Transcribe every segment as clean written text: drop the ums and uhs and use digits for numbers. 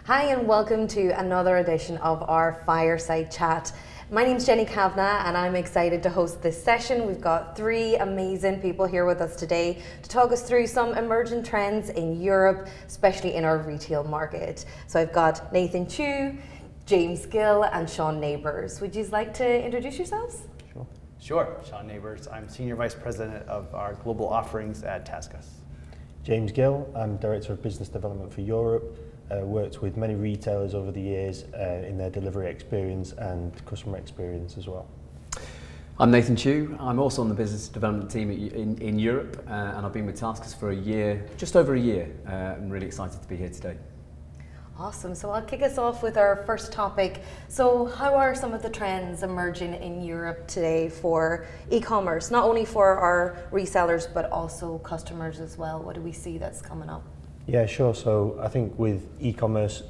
Hi and welcome to another edition of our Fireside Chat. My name's Jenny Kavanagh and I'm excited to host this session. We've got three amazing people here with us today to talk us through some emerging trends in Europe, especially in our retail market. So I've got Nathan Chu, James Gill and Sean Neighbours. Would you like to introduce yourselves? Sure, Sean Neighbours. I'm Senior Vice President of our Global Offerings at TaskUs. James Gill, I'm Director of Business Development for Europe. Worked with many retailers over the years in their delivery experience and customer experience as well. I'm Nathan Chu. I'm also on the business development team in Europe and I've been with TaskUs for a year, just over a year. I'm really excited to be here today. Awesome. So I'll kick us off with our first topic. So how are some of the trends emerging in Europe today for e-commerce, not only for our resellers, but also customers as well? What do we see that's coming up? Yeah, sure. So I think with e-commerce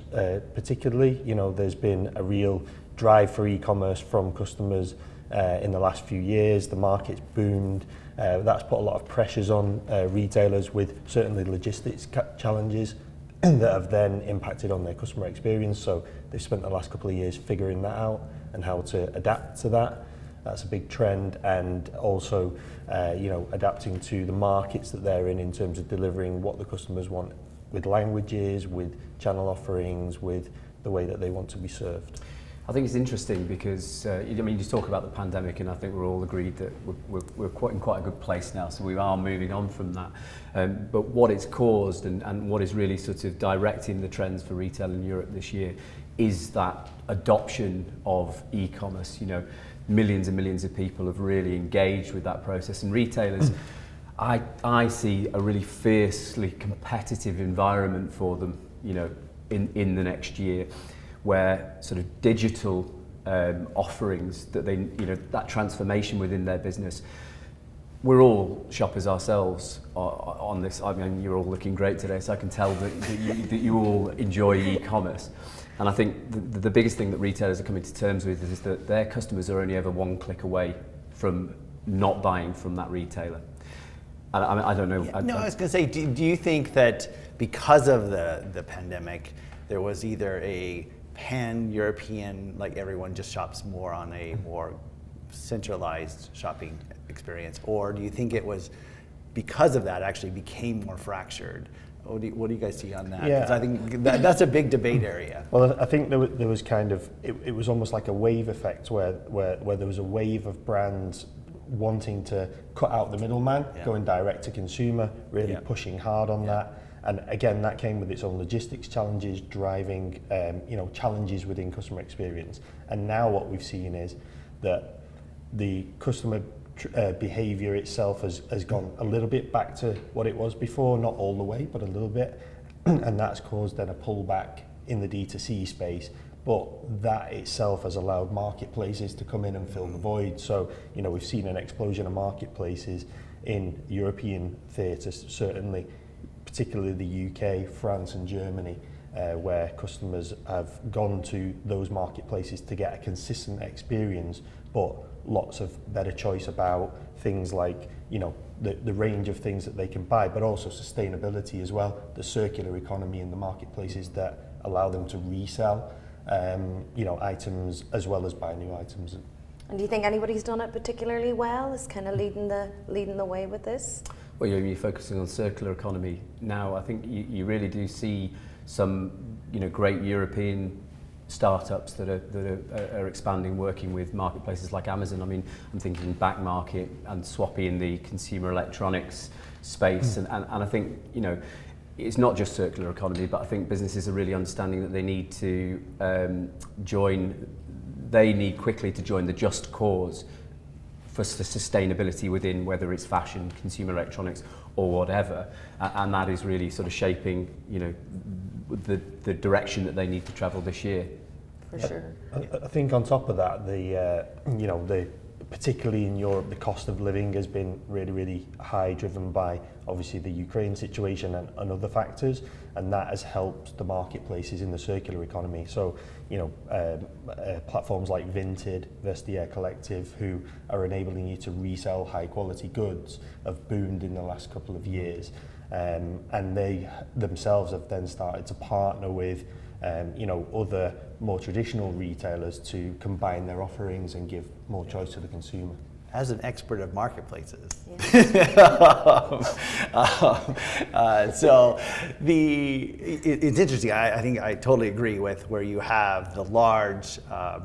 particularly, there's been a real drive for e-commerce from customers in the last few years. The market's boomed. That's put a lot of pressures on retailers with certainly logistics challenges that have then impacted on their customer experience. So they've spent the last couple of years figuring that out and how to adapt to that. That's a big trend, and also adapting to the markets that they're in terms of delivering what the customers want with languages, with channel offerings, with the way that they want to be served. I think it's interesting because you talk about the pandemic, and I think we're all agreed that we're in quite a good place now, so we are moving on from that. But what it's caused and what is really sort of directing the trends for retail in Europe this year is that adoption of e-commerce. Millions and millions of people have really engaged with that process, and retailers, I see a really fiercely competitive environment for them, in the next year, where sort of digital offerings that they, that transformation within their business. We're all shoppers ourselves on this. I mean, you're all looking great today, so I can tell that you all enjoy e-commerce. And I think the biggest thing that retailers are coming to terms with is that their customers are only ever one click away from not buying from that retailer. I don't know. I was going to say, do you think that because of the pandemic, there was either a pan-European, like everyone just shops more on a more centralized shopping experience, or do you think it was because of that actually became more fractured? What do you guys see on that? Yeah. 'Cause I think that's a big debate area. Well, I think there was kind of, it was almost like a wave effect where there was a wave of brands wanting to cut out the middleman, going direct to consumer, really pushing hard on that. And again, that came with its own logistics challenges, driving challenges within customer experience. And now what we've seen is that the customer behavior itself has gone a little bit back to what it was before, not all the way, but a little bit. And that's caused then a pullback in the D2C space. But that itself has allowed marketplaces to come in and fill the void. So, we've seen an explosion of marketplaces in European theatres, certainly, particularly the UK, France and Germany, where customers have gone to those marketplaces to get a consistent experience, but lots of better choice about things like, the range of things that they can buy, but also sustainability as well, the circular economy in the marketplaces that allow them to resell items as well as buy new items. And do you think anybody's done it particularly well, is kind of leading the way with this? Well, you're focusing on circular economy now. I think you really do see some, great European startups that are expanding, working with marketplaces like Amazon. I mean, I'm thinking Backmarket and Swappy in the consumer electronics space, and I think it's not just circular economy, but I think businesses are really understanding that they need to need quickly to join the just cause for sustainability within, whether it's fashion, consumer electronics, or whatever, and that is really sort of shaping, the direction that they need to travel this year. For sure. I think on top of that, particularly in Europe, the cost of living has been really, really high, driven by obviously the Ukraine situation and other factors, and that has helped the marketplaces in the circular economy. So, platforms like Vinted, Vestiaire Collective, who are enabling you to resell high quality goods, have boomed in the last couple of years. And they themselves have then started to partner with other more traditional retailers to combine their offerings and give more choice to the consumer. As an expert of marketplaces, so it's interesting. I think I totally agree with where you have the large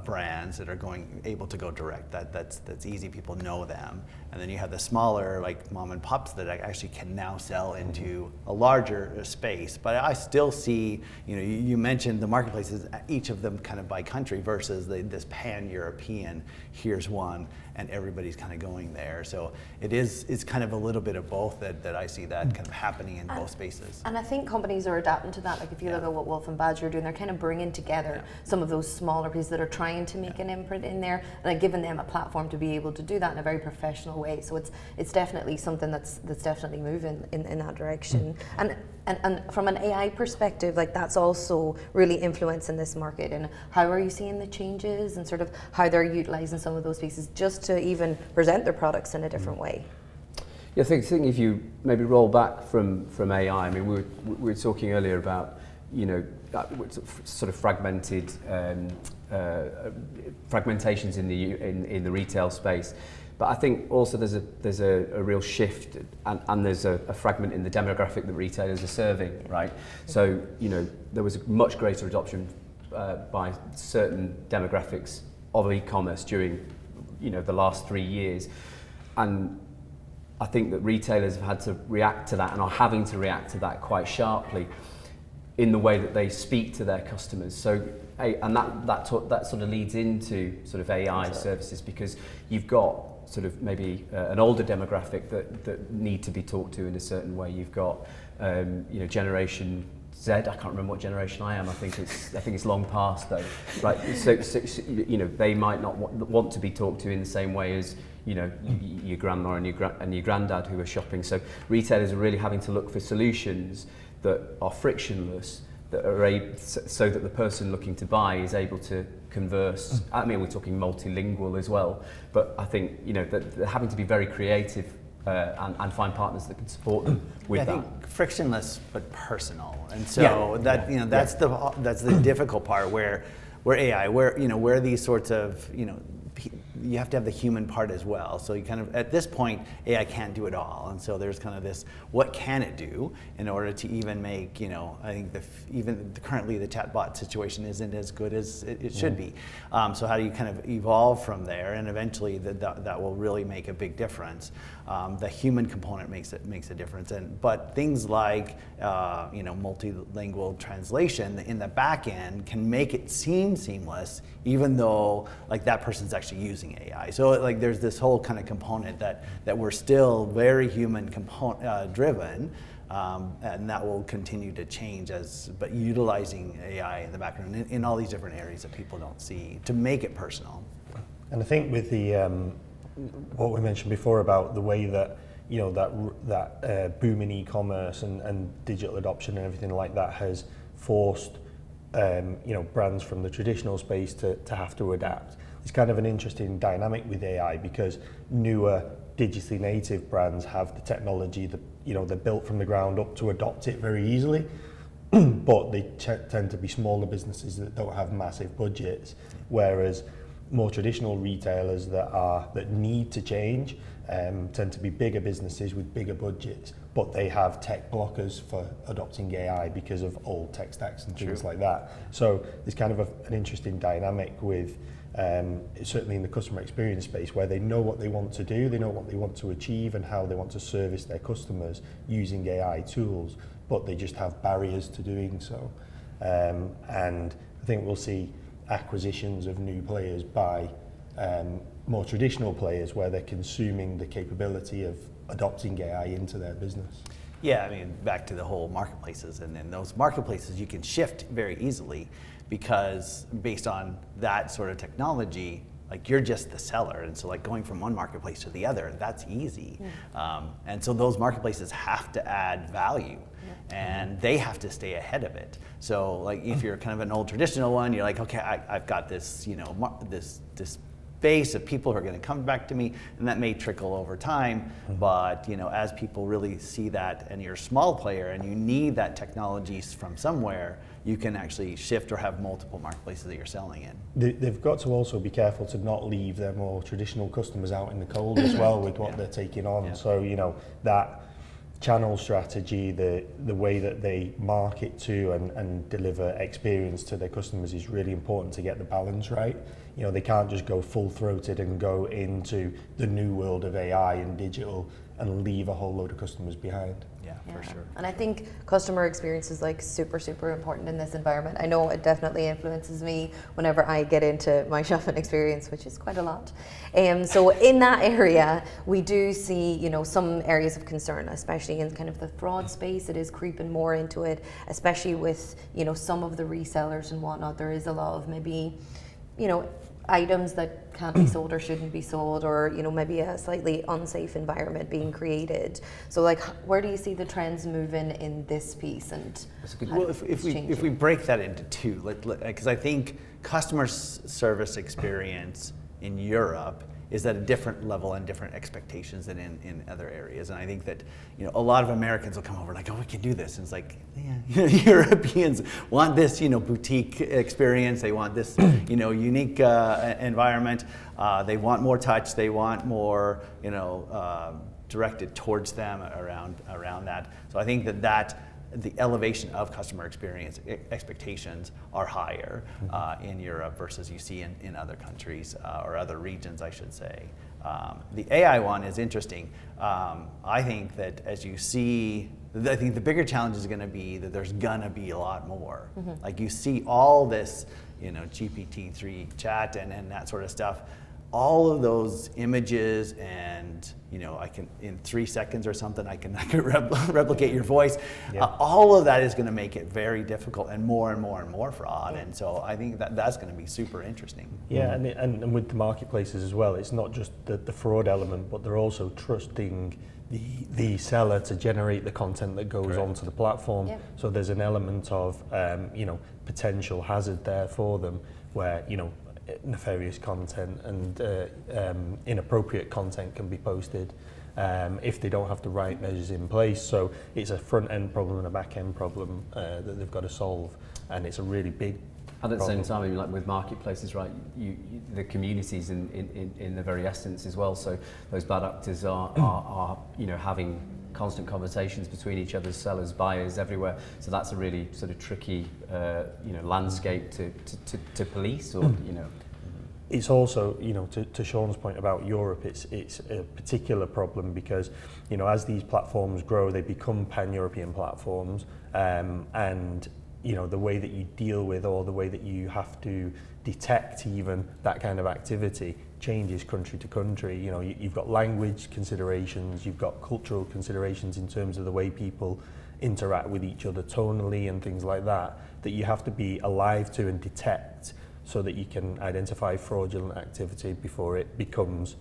brands that are able to go direct. That's easy. People know them, and then you have the smaller, like mom and pops, that actually can now sell into a larger space. But I still see, you mentioned the marketplaces, each of them kind of by country versus this pan-European. Here's one, and everybody's kind of going there. So it's kind of a little bit of both that I see that kind of happening in both spaces. And I think companies are adapting to that. Like if you look at what Wolf and Badger are doing, they're kind of bringing together some of those smaller pieces that are trying to make an imprint in there, and giving them a platform to be able to do that in a very professional way. So it's definitely something that's definitely moving in that direction. And from an AI perspective, like that's also really influencing this market. And how are you seeing the changes and sort of how they're utilizing some of those pieces just to even present their products in a different way? Yeah, I think if you maybe roll back from AI, I mean, we were talking earlier about, sort of fragmented fragmentations in the retail space. But I think also there's a real shift, and there's a fragment in the demographic that retailers are serving, right? So, there was a much greater adoption by certain demographics of e-commerce during, the last 3 years. And I think that retailers have had to react to that and are having to react to that quite sharply in the way that they speak to their customers. So, and that sort of leads into sort of AI services, because you've got sort of maybe an older demographic that need to be talked to in a certain way. You've got Generation Z. I can't remember what generation I am. I think it's long past though, right? So they might not want to be talked to in the same way as your grandma and your granddad who are shopping. So retailers are really having to look for solutions that are frictionless, that are so that the person looking to buy is able to converse. I mean, we're talking multilingual as well, but I think that they're having to be very creative and find partners that can support them with that. I think frictionless but personal, and so that's the difficult part where AI, where these sorts of you have to have the human part as well. So you kind of, at this point, AI can't do it all. And so there's kind of this, what can it do in order to even make, I think currently the chatbot situation isn't as good as it should be. So how do you kind of evolve from there? And eventually that will really make a big difference. The human component makes a difference. But things like, multilingual translation in the back end can make it seem seamless, even though like that person's actually using AI. So like there's this whole kind of component that we're still very human driven, and that will continue to change but utilizing AI in the background in all these different areas that people don't see to make it personal. And I think with the what we mentioned before about the way that that boom in e-commerce and digital adoption and everything like that has forced brands from the traditional space to have to adapt. It's kind of an interesting dynamic with AI, because newer digitally native brands have the technology that they're built from the ground up to adopt it very easily, but they tend to be smaller businesses that don't have massive budgets, whereas more traditional retailers that need to change tend to be bigger businesses with bigger budgets, but they have tech blockers for adopting AI because of old tech stacks and things like that. So there's kind of an interesting dynamic with certainly in the customer experience space, where they know what they want to do, they know what they want to achieve and how they want to service their customers using AI tools, but they just have barriers to doing so. And I think we'll see acquisitions of new players by more traditional players, where they're consuming the capability of adopting AI into their business. Yeah, I mean, back to the whole marketplaces, and in those marketplaces you can shift very easily, because based on that sort of technology, like you're just the seller, and so like going from one marketplace to the other, that's easy. And so those marketplaces have to add value, and they have to stay ahead of it. So like if you're kind of an old traditional one, you're like, okay, I've got this, this base of people who are going to come back to me, and that may trickle over time. But as people really see that, and you're a small player, and you need that technology from somewhere, you can actually shift or have multiple marketplaces that you're selling in. They've got to also be careful to not leave their more traditional customers out in the cold as well with what they're taking on. Yeah. So that channel strategy, the way that they market to and deliver experience to their customers is really important to get the balance right. They can't just go full-throated and go into the new world of AI and digital and leave a whole load of customers behind. Yeah, for sure. And I think customer experience is like super, super important in this environment. I know it definitely influences me whenever I get into my shopping experience, which is quite a lot. So in that area, we do see, some areas of concern, especially in kind of the fraud space. It is creeping more into it, especially with, some of the resellers and whatnot. There is a lot of maybe, items that can't be sold or shouldn't be sold, or maybe a slightly unsafe environment being created. So like, where do you see the trends moving in this piece? And well, if we break that into two, because I think customer service experience in Europe is at a different level and different expectations than in other areas. And I think that a lot of Americans will come over like, oh, we can do this. And it's like, yeah, Europeans want this boutique experience. They want this unique environment. They want more touch. They want more directed towards them around that. So I think that the elevation of customer experience expectations are higher in Europe versus you see in other countries or other regions, I should say. The AI one is interesting. I think that as you see, I think the bigger challenge is going to be that there's going to be a lot more. Like you see all this, GPT-3 chat and that sort of stuff. All of those images and I can in 3 seconds or something I can replicate your voice. Yeah. All of that is going to make it very difficult and more fraud. And so I think that's going to be super interesting. Yeah, and with the marketplaces as well, it's not just the fraud element, but they're also trusting the seller to generate the content that goes onto the platform. Yeah. So there's an element of potential hazard there for them, where nefarious content and inappropriate content can be posted if they don't have the right measures in place. So it's a front-end problem and a back-end problem that they've got to solve, and it's a really big And at the problem. same time, like with marketplaces, right, the communities in the very essence as well. So those bad actors are having constant conversations between each other, sellers, buyers, everywhere. So that's a really sort of tricky, landscape to police, or It's also, to Sean's point about Europe, it's a particular problem because, as these platforms grow, they become pan-European platforms, and the way that you deal with, or the way that you have to detect even that kind of activity changes country to country. You've got language considerations, you've got cultural considerations in terms of the way people interact with each other tonally and things like that you have to be alive to and detect, so that you can identify fraudulent activity before it becomes,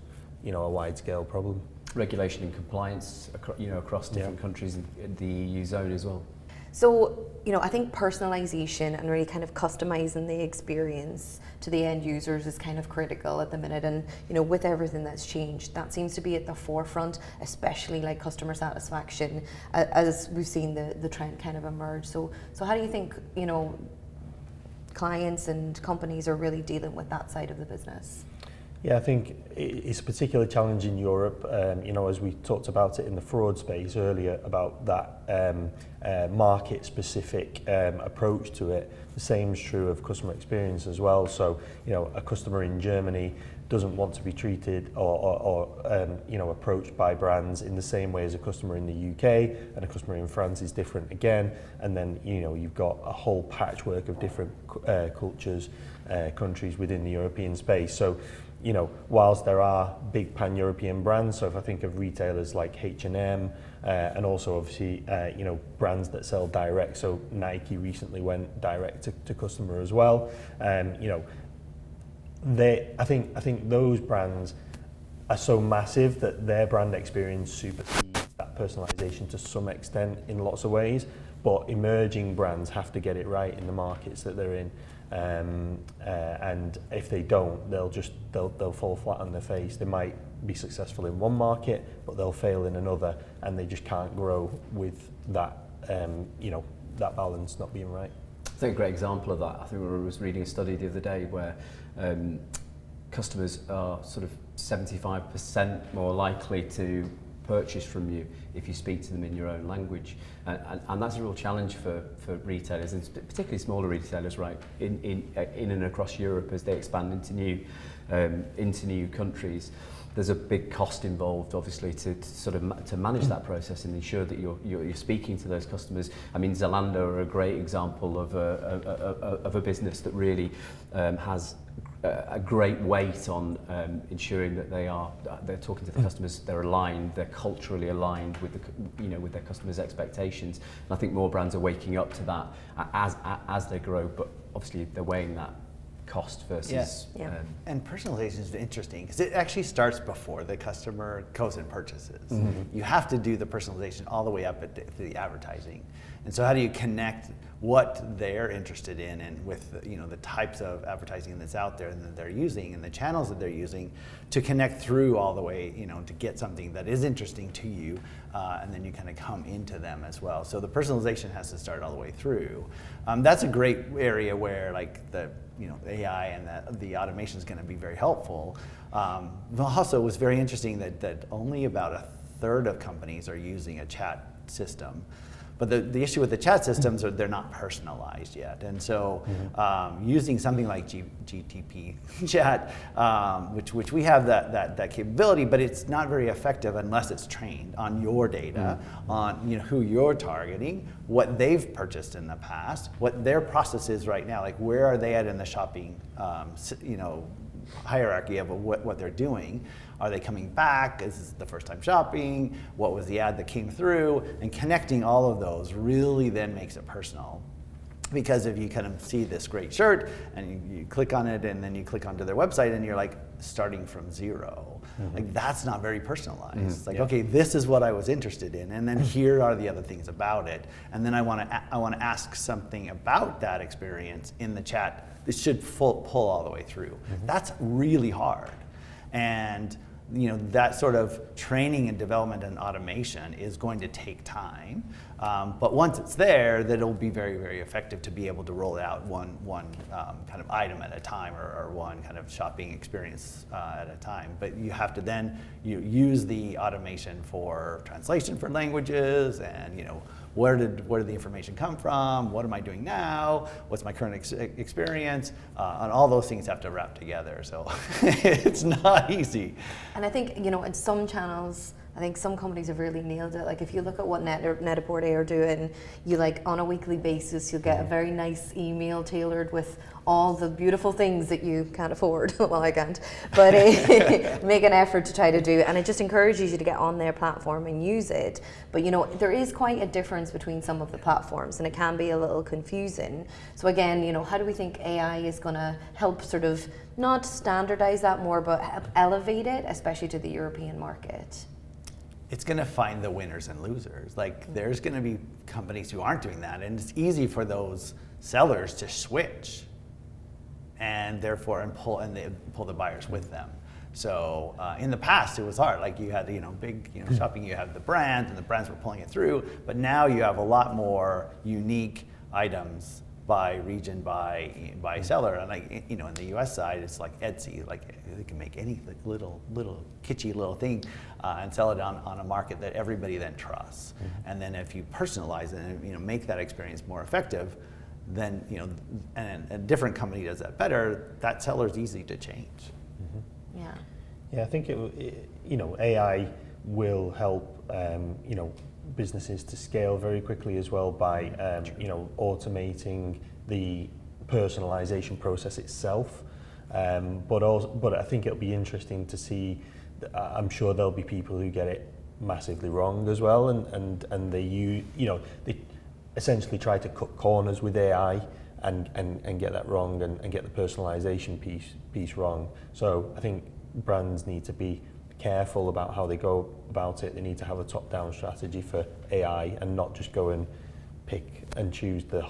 a wide-scale problem. regulation and compliance across different countries in the EU zone as well. So, I think personalization and really kind of customizing the experience to the end users is kind of critical at the minute. And, with everything that's changed, that seems to be at the forefront, especially like customer satisfaction, as we've seen the trend kind of emerge. So how do you think, clients and companies are really dealing with that side of the business? Yeah, I think it's a particular challenge in Europe, as we talked about it in the fraud space earlier, about that market-specific approach to it. The same is true of customer experience as well. So, a customer in Germany doesn't want to be treated or approached by brands in the same way as a customer in the UK, and a customer in France is different again. And then, you've got a whole patchwork of different cultures, countries within the European space. So, whilst there are big pan-European brands, so if I think of retailers like H&M, and also obviously, brands that sell direct, so Nike recently went direct to customer as well. I think those brands are so massive that their brand experience supersedes that personalization to some extent in lots of ways, but emerging brands have to get it right in the markets that they're in. and if they don't, they'll fall flat on their face. They might be successful in one market, but they'll fail in another, and they just can't grow with that that balance not being right. I think a great example of that, I think I was reading a study the other day where customers are sort of 75% more likely to purchase from you if you speak to them in your own language, and that's a real challenge for retailers, and particularly smaller retailers, right, in and across Europe as they expand into new countries. There's a big cost involved, obviously, to manage that process and ensure that you're speaking to those customers. I mean, Zalando are a great example of a business that really has a great weight on ensuring that they're talking to the customers, they're aligned, they're culturally aligned with with their customers' expectations. And I think more brands are waking up to that as they grow, but obviously they're weighing that cost versus and personalization is interesting because it actually starts before the customer goes and purchases. You have to do the personalization all the way up to the advertising, and so how do you connect what they're interested in and with the types of advertising that's out there and that they're using and the channels that they're using to connect through all the way to get something that is interesting to you, and then you kind of come into them as well. So the personalization has to start all the way through. That's a great area where like the AI and the automation is going to be very helpful. Also, it was very interesting that only about a third of companies are using a chat system. But the issue with the chat systems are they're not personalized yet. And so using something like GTP chat, which we have that capability, but it's not very effective unless it's trained on your data, on who you're targeting, what they've purchased in the past, what their process is right now, like where are they at in the shopping hierarchy of what they're doing. Are they coming back? Is this the first time shopping? What was the ad that came through? And connecting all of those really then makes it personal. Because if you kind of see this great shirt and you click on it and then you click onto their website and you're like starting from zero, like that's not very personalized. It's like, okay, this is what I was interested in, and then here are the other things about it, and then I want to ask something about that experience in the chat. This should pull all the way through. That's really hard, and that sort of training and development and automation is going to take time. But once it's there, that it'll be very, very effective to be able to roll out one kind of item at a time or one kind of shopping experience at a time. But you have to then use the automation for translation for languages and where did the information come from? What am I doing now? What's my current experience? And all those things have to wrap together. So it's not easy. And I think, in some channels, I think some companies have really nailed it. Like if you look at what Net-a-Porter are doing, you on a weekly basis, you'll get a very nice email tailored with all the beautiful things that you can't afford. Well, I can't, but make an effort to try to do. And it just encourages you to get on their platform and use it. But there is quite a difference between some of the platforms, and it can be a little confusing. So again, how do we think AI is going to help sort of not standardize that more, but help elevate it, especially to the European market? It's going to find the winners and losers. Like there's going to be companies who aren't doing that, and it's easy for those sellers to switch, and therefore they pull the buyers with them. So in the past it was hard. Like you had big shopping, you had the brands, and the brands were pulling it through. But now you have a lot more unique items by region, by seller, and in the U.S. side, it's like Etsy. Like they can make any little kitschy little thing and sell it on a market that everybody then trusts. And then if you personalize it and make that experience more effective, then and a different company does that better. That seller's easy to change. Yeah, I think AI will help businesses to scale very quickly as well by automating the personalization process itself. But I think it'll be interesting to see. I'm sure there'll be people who get it massively wrong as well, and they they essentially try to cut corners with AI and get that wrong and get the personalization piece wrong. So I think brands need to be careful about how they go about it. They need to have a top-down strategy for AI and not just go and pick and choose the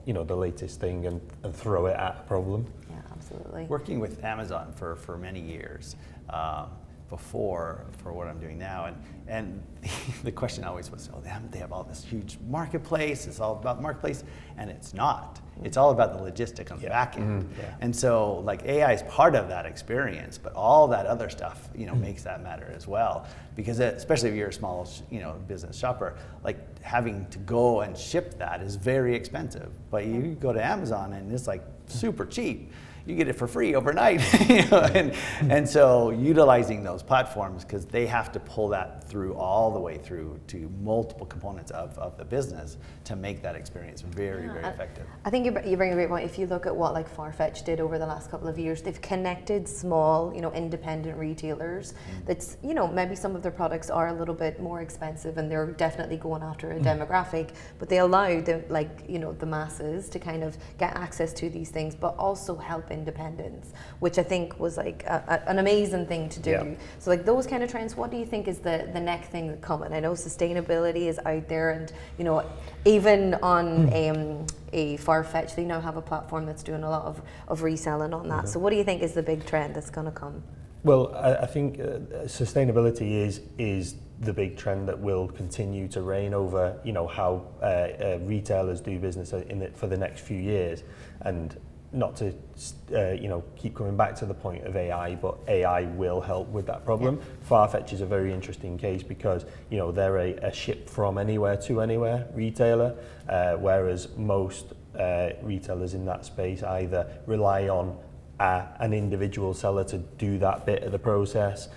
the latest thing and throw it at a problem. Yeah, absolutely. Working with Amazon for many years before for what I'm doing now, and the question always was, oh, they have all this huge marketplace, it's all about marketplace, and it's not. It's all about the logistic on the back end. And so like AI is part of that experience, but all that other stuff, makes that matter as well. Because especially if you're a small, business shopper, like having to go and ship that is very expensive. But you go to Amazon and it's like super cheap. You get it for free overnight, and so utilizing those platforms, because they have to pull that through all the way through to multiple components of the business to make that experience very, very effective. I think you bring a great point. If you look at what like Farfetch did over the last couple of years, they've connected small, independent retailers. That's, maybe some of their products are a little bit more expensive, and they're definitely going after a demographic, but they allow the masses to kind of get access to these things, but also help independence, which I think was like an amazing thing to do. Yeah. So like those kind of trends, what do you think is the next thing that's coming? I know sustainability is out there, and even on a Farfetch, they now have a platform that's doing a lot of reselling on that. So what do you think is the big trend that's going to come? Well, I think sustainability is the big trend that will continue to reign over how retailers do business for the next few years. And not to keep coming back to the point of AI, but AI will help with that problem. Yeah. Farfetch is a very interesting case because they're a ship from anywhere to anywhere retailer, whereas most retailers in that space either rely on an individual seller to do that bit of the process,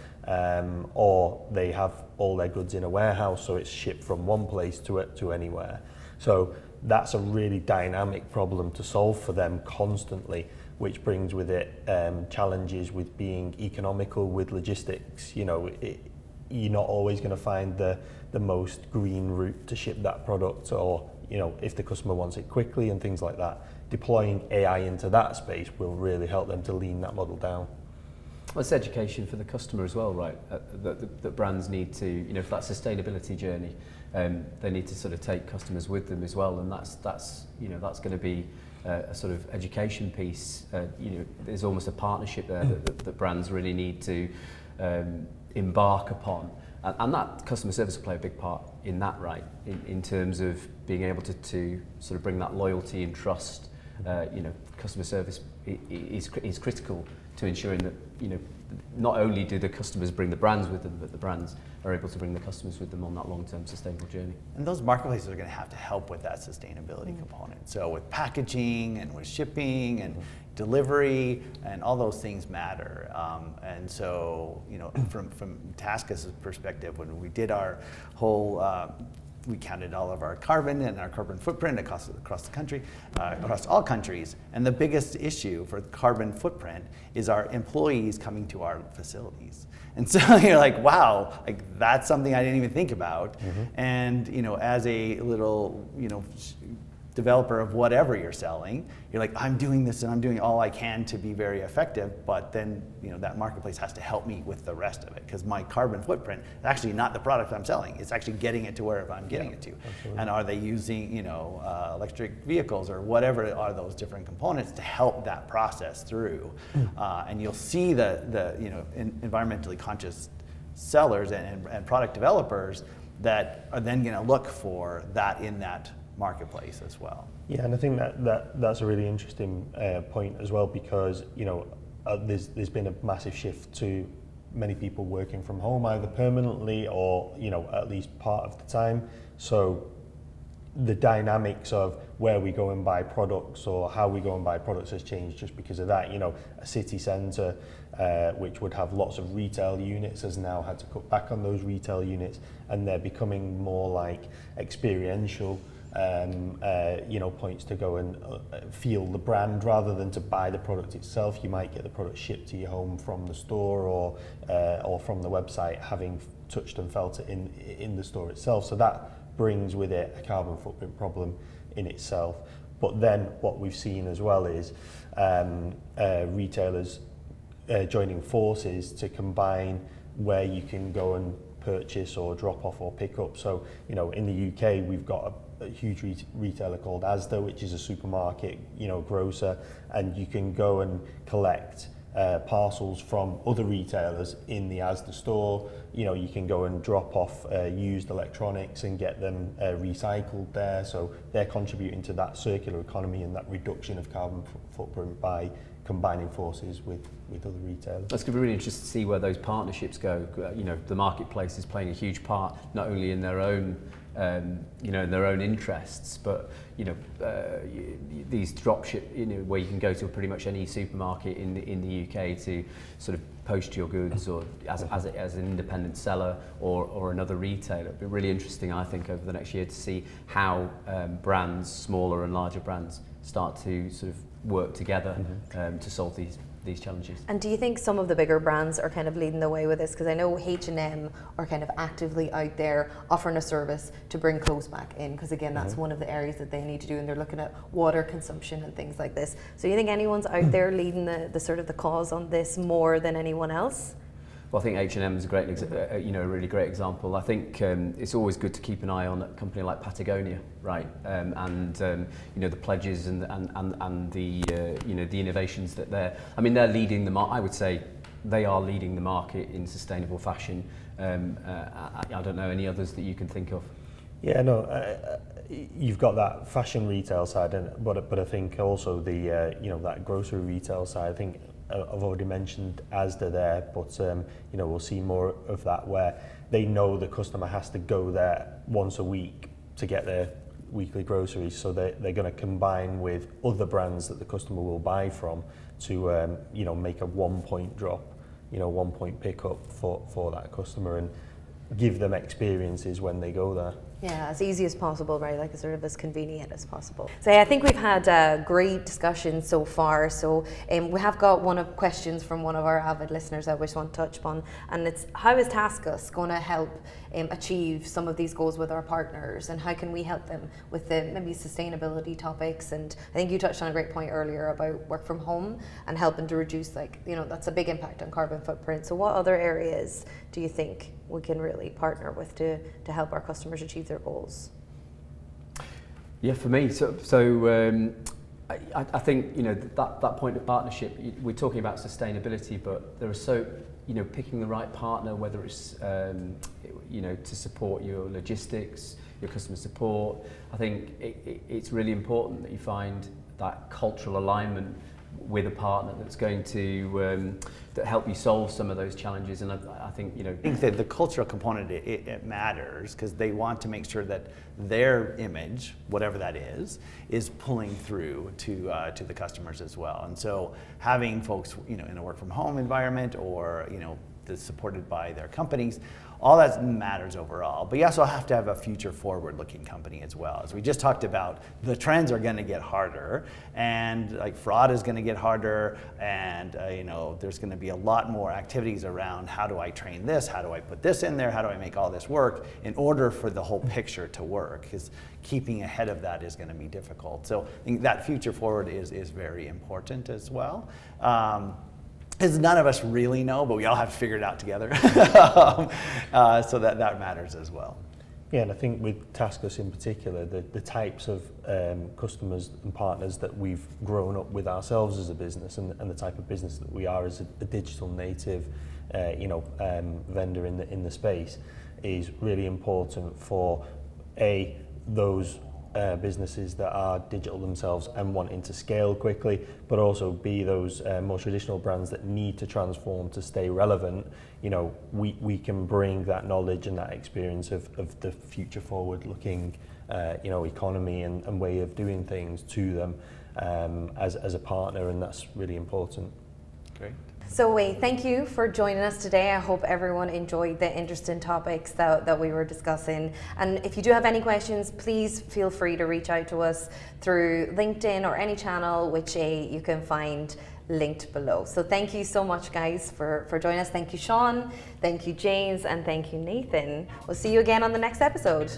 or they have all their goods in a warehouse, so it's shipped from one place to anywhere. So that's a really dynamic problem to solve for them constantly, which brings with it challenges with being economical with logistics. You're not always going to find the most green route to ship that product, or if the customer wants it quickly and things like that. Deploying AI into that space will really help them to lean that model down. Well, it's education for the customer as well, right? That brands need to, for that sustainability journey, they need to sort of take customers with them as well, and that's going to be a sort of education piece. There's almost a partnership there that brands really need to embark upon, and that customer service will play a big part in that, right? In terms of being able to sort of bring that loyalty and trust. Customer service is critical to ensuring that not only do the customers bring the brands with them, but the brands are able to bring the customers with them on that long-term sustainable journey. And those marketplaces are going to have to help with that sustainability component. So with packaging and with shipping and delivery and all those things matter. And so from TaskUs' perspective, when we did our whole we counted all of our carbon and our carbon footprint across the country, across all countries. And the biggest issue for carbon footprint is our employees coming to our facilities. And so you're like, wow, like that's something I didn't even think about. And as a little developer of whatever you're selling, you're like, I'm doing this and I'm doing all I can to be very effective, but then that marketplace has to help me with the rest of it, because my carbon footprint is actually not the product I'm selling, it's actually getting it to wherever I'm getting it to. Absolutely. And are they using electric vehicles or whatever are those different components to help that process through. And you'll see the environmentally conscious sellers and product developers that are then going to look for that in that marketplace as well. Yeah, and I think that's a really interesting point as well, because there's been a massive shift to many people working from home, either permanently or at least part of the time. So the dynamics of where we go and buy products or how we go and buy products has changed just because of that. A city centre which would have lots of retail units has now had to cut back on those retail units, and they're becoming more like experiential points to go and feel the brand rather than to buy the product itself. You might get the product shipped to your home from the store or from the website, having touched and felt it in the store itself. So that brings with it a carbon footprint problem in itself. But then what we've seen as well is retailers joining forces to combine where you can go and purchase or drop off or pick up. So, you know, in the UK, we've got a huge retailer called Asda, which is a supermarket, you know, grocer, and you can go and collect parcels from other retailers in the Asda store. You know, you can go and drop off used electronics and get them recycled there. So they're contributing to that circular economy and that reduction of carbon footprint by combining forces with other retailers. That's going to be really interesting to see where those partnerships go. You know, the marketplace is playing a huge part, not only in their own you know, in their own interests, but you know, these dropship, you know, where you can go to pretty much any supermarket in the UK to sort of post your goods, or as an independent seller or another retailer. It'll be really interesting, I think, over the next year to see how brands, smaller and larger brands, start to sort of work together to solve these challenges. And do you think some of the bigger brands are kind of leading the way with this? Because I know H&M are kind of actively out there offering a service to bring clothes back in, because again, that's one of the areas that they need to do, and they're looking at water consumption and things like this. So you think anyone's out there leading the sort of the cause on this more than anyone else? Well, I think H&M is a great, you know, a really great example. I think it's always good to keep an eye on a company like Patagonia, right? You know, the pledges and the you know, the innovations that they're leading the market. I would say they are leading the market in sustainable fashion. I don't know any others that you can think of. Yeah, no, you've got that fashion retail side, but I think also the you know, that grocery retail side. I think I've already mentioned Asda there, but you know, we'll see more of that where they know the customer has to go there once a week to get their weekly groceries, so they're going to combine with other brands that the customer will buy from to you know, make a 1 point drop, you know, 1 point pickup for that customer, and give them experiences when they go there. Yeah, as easy as possible, right? Like sort of as convenient as possible. So yeah, I think we've had a great discussion so far. So we have got questions from one of our avid listeners that we just want to touch upon, and it's, how is TaskUs going to help achieve some of these goals with our partners, and how can we help them with the maybe sustainability topics? And I think you touched on a great point earlier about work from home and helping to reduce, like, you know, that's a big impact on carbon footprint. So what other areas do you think we can really partner with to help our customers achieve their goals? Yeah, for me, I think, you know, that point of partnership, we're talking about sustainability, but there are you know, picking the right partner, whether it's you know, to support your logistics, your customer support. I think it's really important that you find that cultural alignment with a partner that's going to that help you solve some of those challenges. And I think, you know, I think that the cultural component, it matters, because they want to make sure that their image, whatever that is pulling through to the customers as well. And so having folks, you know, in a work from home environment, or, you know, that's supported by their companies, all that matters overall. But you also have to have a future forward looking company as well. As we just talked about, the trends are going to get harder, and like fraud is going to get harder, and you know, there's going to be a lot more activities around how do I train this, how do I put this in there, how do I make all this work in order for the whole picture to work, because keeping ahead of that is going to be difficult. So I think that future forward is very important as well. Because none of us really know, but we all have to figure it out together. So that matters as well. Yeah, and I think with TaskUs in particular, the types of customers and partners that we've grown up with ourselves as a business, and the type of business that we are as a digital native, you know, vendor in the space, is really important for those businesses that are digital themselves and wanting to scale quickly, but also be those more traditional brands that need to transform to stay relevant. You know, we can bring that knowledge and that experience of the future forward looking you know, economy and way of doing things to them as a partner, and that's really important. Great. So thank you for joining us today. I hope everyone enjoyed the interesting topics that we were discussing. And if you do have any questions, please feel free to reach out to us through LinkedIn or any channel which you can find linked below. So thank you so much, guys, for joining us. Thank you, Sean. Thank you, James. And thank you, Nathan. We'll see you again on the next episode.